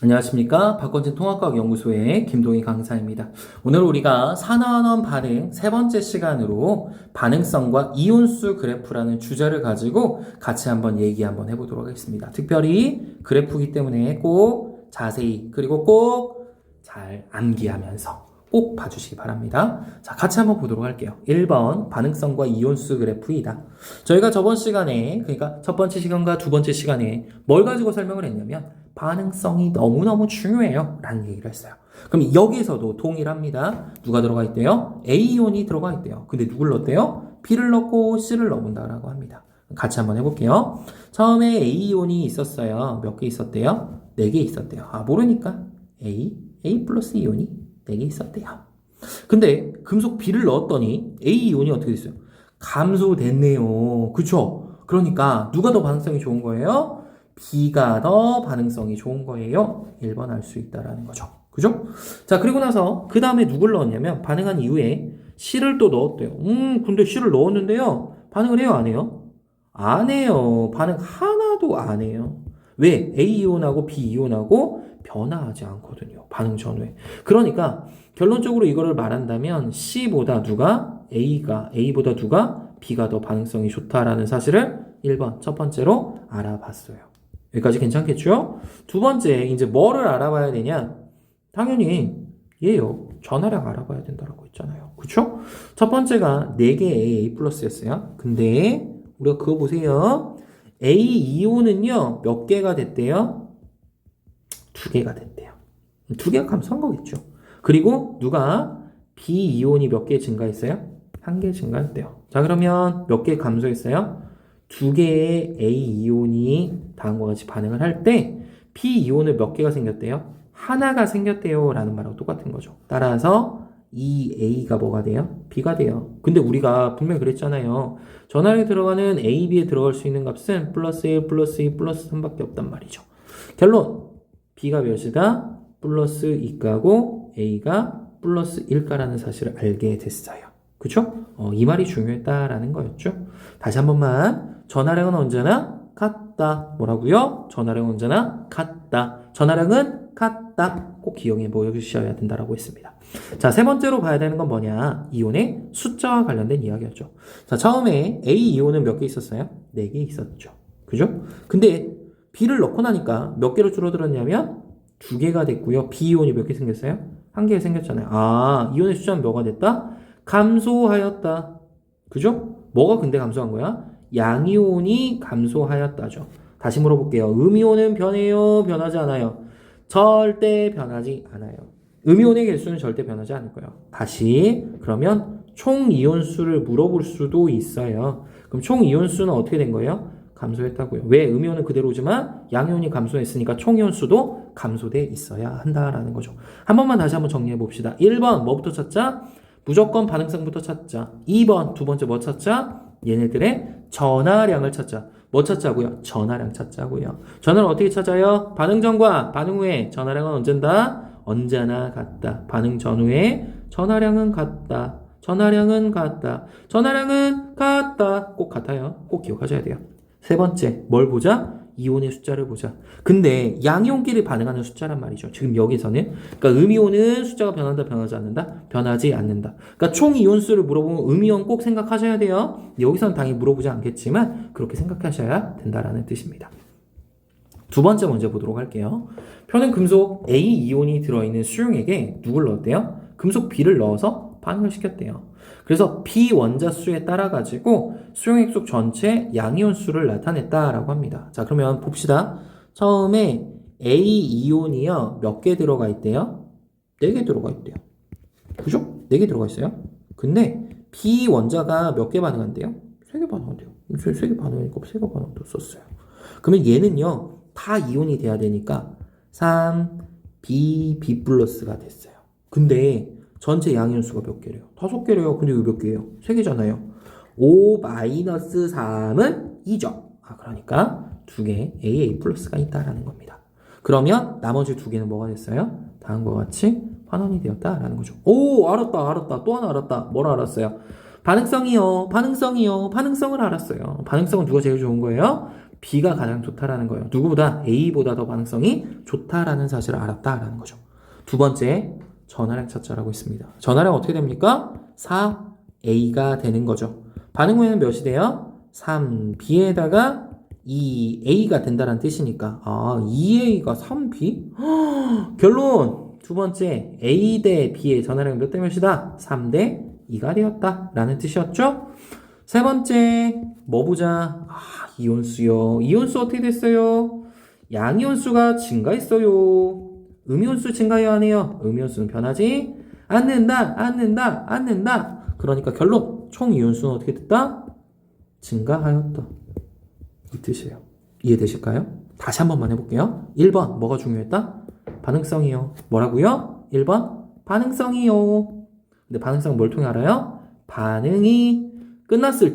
안녕하십니까. 박건진 통합과학연구소의 김동희 강사입니다. 오늘 우리가 산화환원 반응 세 번째 시간으로 반응성과 이온수 그래프라는 주제를 가지고 같이 한번 해보도록 하겠습니다. 특별히 그래프이기 때문에 꼭 자세히 그리고 꼭 잘 암기하면서 꼭 봐주시기 바랍니다. 자, 같이 한번 보도록 할게요. 1번 반응성과 이온수 그래프이다. 저희가 저번 시간에, 그러니까 첫 번째 시간과 두 번째 시간에 뭘 가지고 설명을 했냐면 반응성이 너무너무 중요해요 라는 얘기를 했어요. 그럼 여기서도 동일합니다. 누가 들어가 있대요? A이온이 들어가 있대요. 근데 누굴 넣었대요? B를 넣고 C를 넣어본다라고 합니다. 같이 한번 해볼게요. 처음에 A이온이 있었어요. 몇 개 있었대요? 4개 있었대요. 모르니까 A 플러스 이온이 4개 있었대요. 근데 금속 B를 넣었더니 A이온이 어떻게 됐어요? 감소됐네요. 그쵸? 그러니까 누가 더 반응성이 좋은 거예요? B가 더 반응성이 좋은 거예요. 1번 알 수 있다라는 거죠. 그죠? 자, 그리고 나서 그 다음에 누굴 넣었냐면 반응한 이후에 C를 또 넣었대요. 근데 C를 넣었는데요. 반응을 해요, 안 해요? 안 해요. 반응 하나도 안 해요. 왜? A이온하고 B이온하고 변화하지 않거든요. 반응 전후에. 그러니까 결론적으로 이거를 말한다면 C보다 A보다 B가 더 반응성이 좋다라는 사실을 1번 첫 번째로 알아봤어요. 여기까지 괜찮겠죠? 두 번째, 이제 뭐를 알아봐야 되냐? 당연히 얘요. 전하량 알아봐야 된다고 했잖아요. 그쵸? 첫 번째가 4개 A 플러스였어요. 근데 우리가 그거 보세요. A이온은요, 몇 개가 됐대요? 2개가 됐대요. 2개가 감소한 거겠죠. 그리고 누가 B이온이 몇 개 증가했어요? 1개 증가했대요. 자, 그러면 몇 개 감소했어요? 2개의 A이온이 다음과 같이 반응을 할 때 B이온을 몇 개가 생겼대요? 하나가 생겼대요 라는 말하고 똑같은 거죠. 따라서 이 A가 뭐가 돼요? B가 돼요. 근데 우리가 분명히 그랬잖아요. 전화량에 들어가는 A, B에 들어갈 수 있는 값은 플러스 1, 플러스 2, 플러스 3밖에 없단 말이죠. 결론! B가 몇이다? 플러스 2가고 A가 플러스 1가라는 사실을 알게 됐어요. 그쵸? 이 말이 중요했다라는 거였죠. 다시 한 번만. 전하량은 언제나 같다. 뭐라고요? 전하량은 언제나 같다. 전하량은 같다. 꼭 기억해 보여주셔야 된다라고 했습니다. 자, 세 번째로 봐야 되는 건 뭐냐? 이온의 숫자와 관련된 이야기였죠. 자, 처음에 A 이온은 몇 개 있었어요? 4개 있었죠. 그죠? 근데 B를 넣고 나니까 몇 개로 줄어들었냐면 2개가 됐고요. B 이온이 몇 개 생겼어요? 1개 생겼잖아요. 이온의 숫자는 뭐가 됐다? 감소하였다. 그죠? 뭐가 근데 감소한 거야? 양이온이 감소하였다죠. 다시 물어볼게요. 음이온은 변해요? 변하지 않아요? 절대 변하지 않아요. 음이온의 개수는 절대 변하지 않을 거예요. 다시 그러면 총 이온수를 물어볼 수도 있어요. 그럼 총 이온수는 어떻게 된 거예요? 감소했다고요. 왜? 음이온은 그대로지만 양이온이 감소했으니까 총 이온수도 감소돼 있어야 한다라는 거죠. 한 번만 다시 한번 정리해 봅시다. 1번 뭐부터 찾자? 무조건 반응성부터 찾자. 2번 두 번째 뭐 찾자? 얘네들의 전하량을 찾자. 뭐 찾자고요? 전하량 찾자고요. 전하량 어떻게 찾아요? 반응 전과 반응 후에 전하량은 언젠다? 언제나 같다. 반응 전후에 전하량은 같다. 전하량은 같다. 전하량은 같다. 꼭 같아요. 꼭 기억하셔야 돼요. 세 번째, 뭘 보자? 이온의 숫자를 보자. 근데 양이온끼리 반응하는 숫자란 말이죠. 지금 여기서는. 그러니까 음이온은 숫자가 변한다, 변하지 않는다? 변하지 않는다. 그러니까 총 이온수를 물어보면 음이온 꼭 생각하셔야 돼요. 여기서는 당연히 물어보지 않겠지만 그렇게 생각하셔야 된다라는 뜻입니다. 두 번째 먼저 보도록 할게요. 표는 금속 A이온이 들어있는 수용액에 누굴 넣었대요? 금속 B를 넣어서 반응을 시켰대요. 그래서 B 원자수에 따라 가지고 수용액 속 전체 양이온 수를 나타냈다라고 합니다. 자, 그러면 봅시다. 처음에 A이온이요. 몇 개 들어가 있대요? 4개 들어가 있대요. 그죠? 4개 들어가 있어요. 근데 B 원자가 몇 개 반응한대요? 3개 반응한대요. 3개 반응하니까 3개 반응도 썼어요. 그러면 얘는요. 다 이온이 돼야 되니까 3B 플러스가 됐어요. 근데 전체 양이온수가 몇 개래요? 5개래요. 근데 이거 몇 개예요? 3개잖아요. 5-3은 2죠. 그러니까 2개 AA 플러스가 있다라는 겁니다. 그러면 나머지 2개는 뭐가 됐어요? 다음과 같이 환원이 되었다라는 거죠. 오, 알았다. 또 하나 알았다. 뭘 알았어요? 반응성을 알았어요. 반응성은 누가 제일 좋은 거예요? B가 가장 좋다라는 거예요. 누구보다 A보다 더 반응성이 좋다라는 사실을 알았다라는 거죠. 두 번째, 전하량 찾자라고 했습니다. 전하량 어떻게 됩니까? 4A가 되는 거죠. 반응 후에는 몇이 돼요? 3B에다가 2A가 된다는 뜻이니까 2A가 3B? 결론! 두 번째, A 대 B의 전하량이 몇 대 몇이다? 3대 2가 되었다 라는 뜻이었죠? 세 번째, 뭐 보자? 이온수요. 이온수 어떻게 됐어요? 양이온수가 증가했어요. 음이온수 증가해야 하네요. 음이온수는 변하지 않는다. 그러니까 결론, 총 이온수는 어떻게 됐다? 증가하였다. 이 뜻이에요. 이해되실까요? 다시 한 번만 해볼게요. 1번, 뭐가 중요했다? 반응성이요. 뭐라고요? 1번, 반응성이요. 근데 반응성은 뭘 통해 알아요? 반응이 끝났을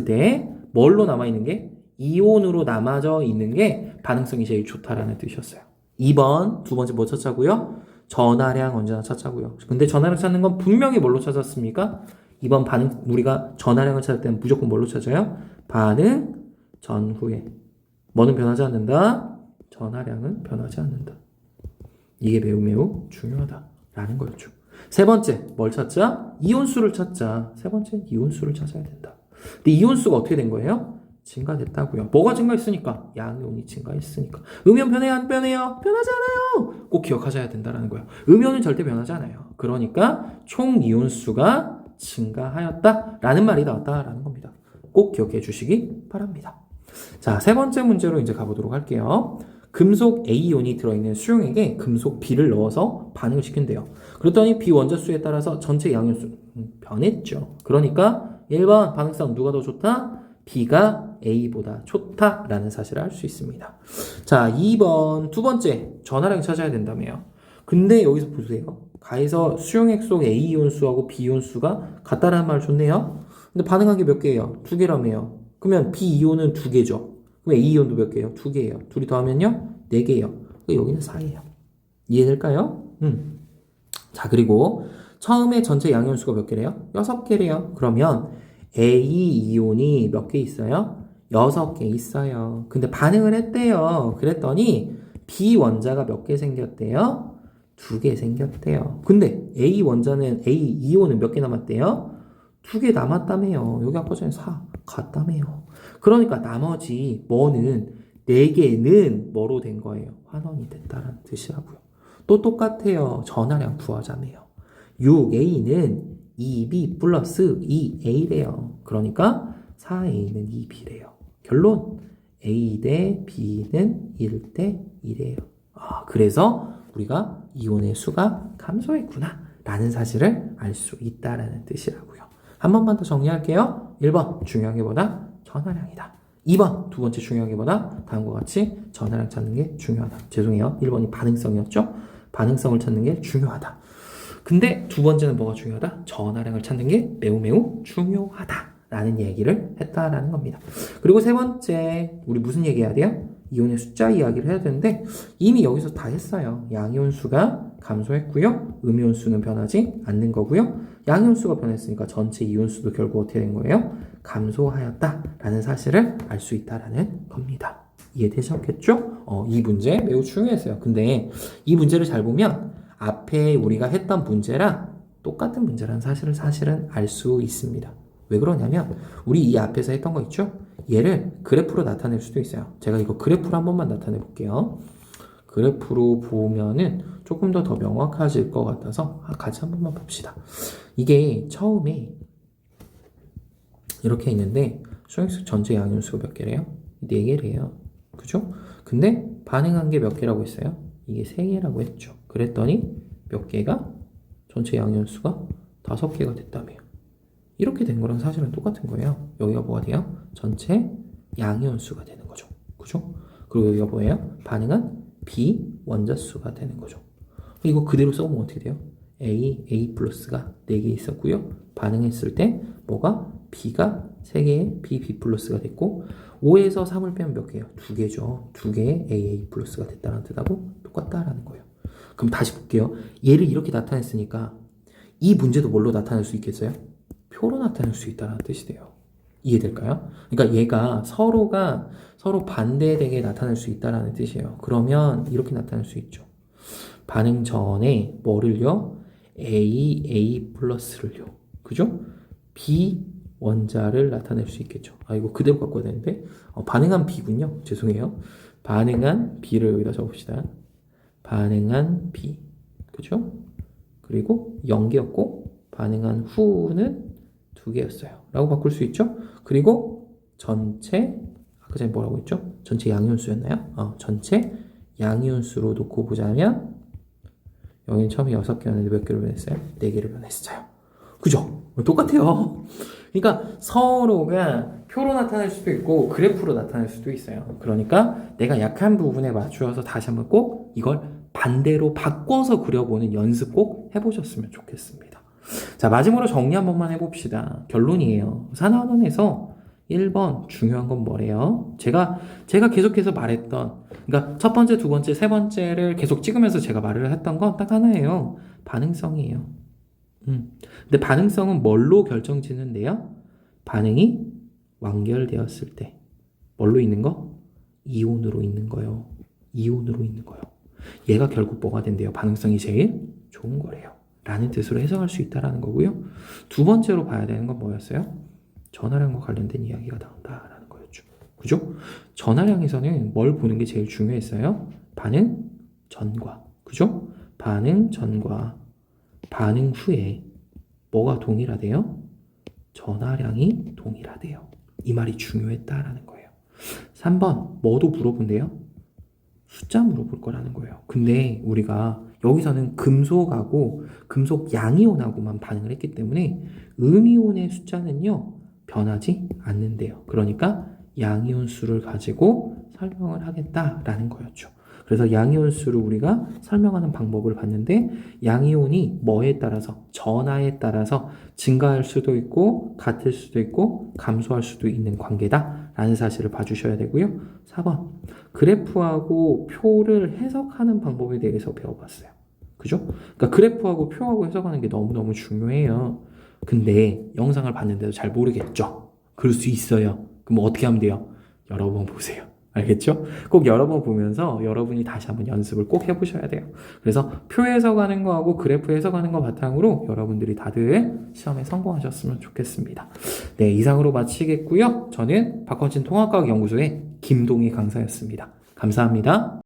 때 뭘로 남아있는 게? 이온으로 남아져 있는 게 반응성이 제일 좋다라는 뜻이었어요. 2번, 두 번째 뭐 찾자고요? 전하량 언제나 찾자고요. 근데 전하량 찾는 건 분명히 뭘로 찾았습니까? 2번 우리가 전하량을 찾을 때는 무조건 뭘로 찾아요? 반응 전후에. 뭐는 변하지 않는다? 전하량은 변하지 않는다. 이게 매우 중요하다라는 거였죠. 세 번째, 뭘 찾자? 이온수를 찾자. 세 번째, 이온수를 찾아야 된다. 근데 이온수가 어떻게 된 거예요? 증가됐다고요. 뭐가 증가했으니까? 양이온이 증가했으니까. 음이온 변해요? 안 변해요? 변하지 않아요. 꼭 기억하셔야 된다는 거예요. 음이온은 절대 변하지 않아요. 그러니까 총 이온수가 증가하였다라는 말이 나왔다라는 겁니다. 꼭 기억해 주시기 바랍니다. 자, 세 번째 문제로 이제 가보도록 할게요. 금속 A이온이 들어있는 수용액에 금속 B를 넣어서 반응을 시킨대요. 그랬더니 B 원자수에 따라서 전체 양이온수 변했죠. 그러니까 1번 반응성 누가 더 좋다? B가 A보다 좋다라는 사실을 알 수 있습니다. 자, 2번 두 번째 전하량 찾아야 된다며요. 근데 여기서 보세요. 가에서 수용액 속 A이온수하고 B이온수가 같다라는 말 좋네요. 근데 반응한 게 몇 개예요? 2개라며요. 그러면 B이온은 2개죠. 그럼 A이온도 몇 개예요? 2개예요. 둘이 더하면요? 4개예요. 여기는 4예요. 이해될까요? 자, 그리고 처음에 전체 양이온수가 몇 개래요? 6개래요. 그러면 A이온이 몇 개 있어요? 6개 있어요. 근데 반응을 했대요. 그랬더니 B 원자가 몇 개 생겼대요? 2개 생겼대요. 근데 A이온은 몇 개 남았대요? 2개 남았다며요. 여기 아까 전에 4 같다며요. 그러니까 나머지 뭐는 4개는 뭐로 된 거예요? 환원이 됐다는 뜻이라고요. 또 똑같아요. 전하량 구하자며요. 6A는 2B 플러스 2A래요. 그러니까 4A는 2B래요. 결론 A 대 B는 1 대 1이에요. 그래서 우리가 이온의 수가 감소했구나 라는 사실을 알 수 있다라는 뜻이라고요. 한 번만 더 정리할게요. 1번 중요한 게 뭐다? 전하량이다. 2번 두 번째 중요한 게 뭐다? 다음과 같이 전하량 찾는 게 중요하다. 죄송해요. 1번이 반응성이었죠? 반응성을 찾는 게 중요하다. 근데 두 번째는 뭐가 중요하다? 전하량을 찾는 게 매우 중요하다 라는 얘기를 했다라는 겁니다. 그리고 세 번째 우리 무슨 얘기해야 돼요? 이온의 숫자 이야기를 해야 되는데 이미 여기서 다 했어요. 양이온 수가 감소했고요. 음이온 수는 변하지 않는 거고요. 양이온 수가 변했으니까 전체 이온 수도 결국 어떻게 된 거예요? 감소하였다라는 사실을 알 수 있다라는 겁니다. 이해되셨겠죠? 이 문제 매우 중요했어요. 근데 이 문제를 잘 보면 앞에 우리가 했던 문제랑 똑같은 문제라는 사실을 알 수 있습니다. 왜 그러냐면 우리 이 앞에서 했던 거 있죠? 얘를 그래프로 나타낼 수도 있어요. 제가 이거 그래프로 한 번만 나타내 볼게요. 그래프로 보면은 조금 더 명확해질 것 같아서 같이 한 번만 봅시다. 이게 처음에 이렇게 있는데 수용액 전체 양이온수가 몇 개래요? 4개래요. 그죠? 근데 반응한 게 몇 개라고 했어요? 이게 3개라고 했죠. 그랬더니 몇 개가 전체 양이온수가 5개가 됐다며요. 이렇게 된 거랑 사실은 똑같은 거예요. 여기가 뭐가 돼요? 전체 양이온수가 되는 거죠. 그죠? 그리고 여기가 뭐예요? 반응은 B 원자수가 되는 거죠. 이거 그대로 써보면 어떻게 돼요? A 플러스가 4개 있었고요. 반응했을 때 뭐가? B가 3개의 B 플러스가 됐고 5에서 3을 빼면 몇 개예요? 2개죠. 2개의 A 플러스가 됐다는 뜻하고 똑같다라는 거예요. 그럼 다시 볼게요. 얘를 이렇게 나타냈으니까 이 문제도 뭘로 나타낼 수 있겠어요? 표로 나타낼 수 있다는 뜻이 돼요. 이해될까요? 그러니까 얘가 서로 반대되게 나타날 수 있다라는 뜻이에요. 그러면 이렇게 나타날 수 있죠. 반응 전에 뭐를요? A 플러스를요. 그죠? B 원자를 나타낼 수 있겠죠. 아, 이거 그대로 바꿔야 되는데. 반응한 B군요. 죄송해요. 반응한 B를 여기다 적읍시다. 반응한 B. 그죠? 그리고 0개였고, 반응한 후는 2개였어요. 라고 바꿀 수 있죠? 그리고 전체, 아까 전에 뭐라고 했죠? 전체 양이온수였나요? 전체 양이온수로 놓고 보자면, 여기는 처음에 6개였는데 몇 개로 변했어요? 4개로 변했어요. 그죠? 똑같아요. 그러니까 서로가 표로 나타날 수도 있고 그래프로 나타날 수도 있어요. 그러니까 내가 약한 부분에 맞추어서 다시 한번 꼭 이걸 반대로 바꿔서 그려보는 연습 꼭 해보셨으면 좋겠습니다. 자, 마지막으로 정리 한 번만 해봅시다. 결론이에요. 산화원에서 1번 중요한 건 뭐래요? 제가 계속해서 말했던, 그러니까 첫 번째, 두 번째, 세 번째를 계속 찍으면서 제가 말을 했던 건 딱 하나예요. 반응성이에요. 근데 반응성은 뭘로 결정짓는데요? 반응이 완결되었을 때 뭘로 있는 거? 이온으로 있는 거요. 이온으로 있는 거요. 얘가 결국 뭐가 된대요? 반응성이 제일 좋은 거래요. 라는 뜻으로 해석할 수 있다라는 거고요. 두 번째로 봐야 되는 건 뭐였어요? 전하량과 관련된 이야기가 나온다라는 거였죠. 그죠? 전하량에서는 뭘 보는 게 제일 중요했어요? 반응 전과. 그죠? 반응 전과 반응 후에 뭐가 동일하대요? 전하량이 동일하대요. 이 말이 중요했다라는 거예요. 3번 뭐도 물어본대요? 숫자 물어볼 거라는 거예요. 근데 우리가 여기서는 금속하고 금속 양이온하고만 반응을 했기 때문에 음이온의 숫자는요 변하지 않는데요. 그러니까 양이온 수를 가지고 설명을 하겠다라는 거였죠. 그래서 양이온 수를 우리가 설명하는 방법을 봤는데 양이온이 뭐에 따라서 전하에 따라서 증가할 수도 있고 같을 수도 있고 감소할 수도 있는 관계다라는 사실을 봐주셔야 되고요. 4번 그래프하고 표를 해석하는 방법에 대해서 배워봤어요. 그죠? 그러니까 그래프하고 표하고 해석하는 게 너무너무 중요해요. 근데 영상을 봤는데도 잘 모르겠죠? 그럴 수 있어요. 그럼 어떻게 하면 돼요? 여러 번 보세요. 알겠죠? 꼭 여러 번 보면서 여러분이 다시 한번 연습을 꼭 해보셔야 돼요. 그래서 표 해석하는 거하고 그래프 해석하는 거 바탕으로 여러분들이 다들 시험에 성공하셨으면 좋겠습니다. 네, 이상으로 마치겠고요. 저는 박헌진 통합과학연구소의 김동희 강사였습니다. 감사합니다.